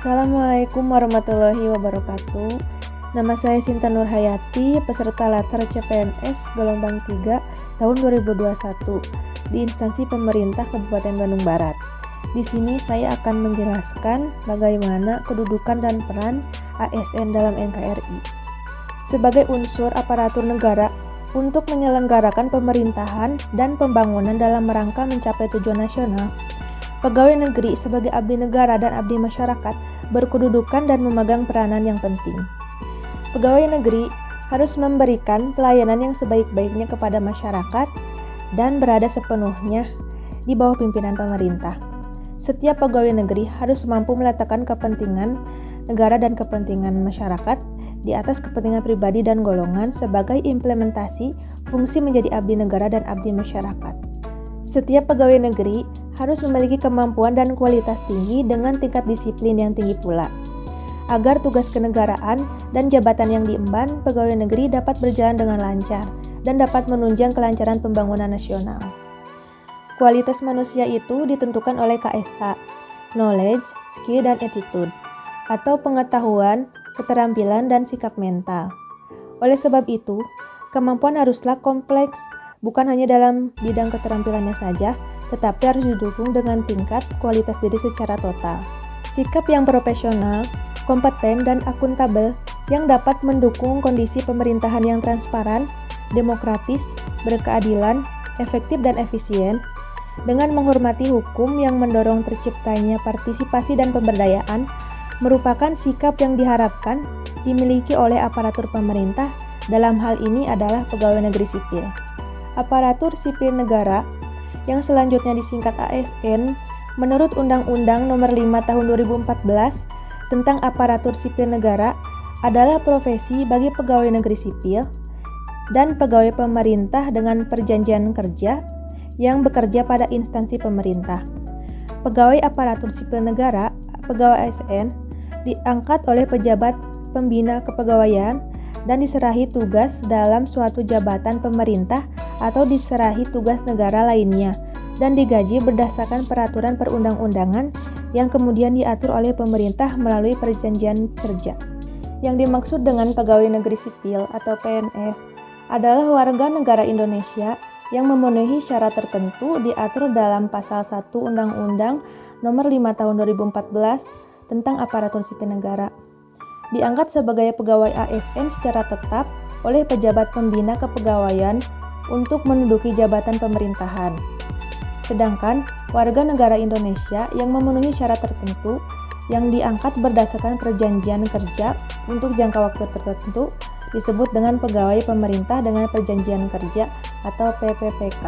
Assalamualaikum warahmatullahi wabarakatuh. Nama saya Sinta Nurhayati, peserta Latsar CPNS gelombang 3 tahun 2021 di instansi pemerintah Kabupaten Bandung Barat. Di sini saya akan menjelaskan bagaimana kedudukan dan peran ASN dalam NKRI. Sebagai unsur aparatur negara untuk menyelenggarakan pemerintahan dan pembangunan dalam rangka mencapai tujuan nasional, pegawai negeri sebagai abdi negara dan abdi masyarakat berkedudukan dan memegang peranan yang penting. Pegawai negeri harus memberikan pelayanan yang sebaik-baiknya kepada masyarakat dan berada sepenuhnya di bawah pimpinan pemerintah. Setiap pegawai negeri harus mampu meletakkan kepentingan negara dan kepentingan masyarakat di atas kepentingan pribadi dan golongan sebagai implementasi fungsi menjadi abdi negara dan abdi masyarakat. Setiap pegawai negeri harus memiliki kemampuan dan kualitas tinggi dengan tingkat disiplin yang tinggi pula, agar tugas kenegaraan dan jabatan yang diemban pegawai negeri dapat berjalan dengan lancar dan dapat menunjang kelancaran pembangunan nasional. Kualitas manusia itu ditentukan oleh KSA, knowledge, skill, dan attitude, atau pengetahuan, keterampilan, dan sikap mental. Oleh sebab itu, kemampuan haruslah kompleks, bukan hanya dalam bidang keterampilannya saja, tetapi harus didukung dengan tingkat kualitas diri secara total. Sikap yang profesional, kompeten, dan akuntabel yang dapat mendukung kondisi pemerintahan yang transparan, demokratis, berkeadilan, efektif, dan efisien, dengan menghormati hukum yang mendorong terciptanya partisipasi dan pemberdayaan, merupakan sikap yang diharapkan dimiliki oleh aparatur pemerintah. Dalam hal ini adalah pegawai negeri sipil. Aparatur sipil negara yang selanjutnya disingkat ASN menurut Undang-Undang Nomor 5 Tahun 2014 tentang aparatur sipil negara adalah profesi bagi pegawai negeri sipil dan pegawai pemerintah dengan perjanjian kerja yang bekerja pada instansi pemerintah. Pegawai aparatur sipil negara, pegawai ASN, diangkat oleh pejabat pembina kepegawaian dan diserahi tugas dalam suatu jabatan pemerintah atau diserahi tugas negara lainnya dan digaji berdasarkan peraturan perundang-undangan yang kemudian diatur oleh pemerintah melalui perjanjian kerja. Yang dimaksud dengan pegawai negeri sipil atau PNS adalah warga negara Indonesia yang memenuhi syarat tertentu diatur dalam pasal 1 Undang-Undang Nomor 5 Tahun 2014 tentang aparatur sipil negara. Diangkat sebagai pegawai ASN secara tetap oleh pejabat pembina kepegawaian untuk menduduki jabatan pemerintahan. Sedangkan warga negara Indonesia yang memenuhi syarat tertentu yang diangkat berdasarkan perjanjian kerja untuk jangka waktu tertentu disebut dengan pegawai pemerintah dengan perjanjian kerja atau PPPK.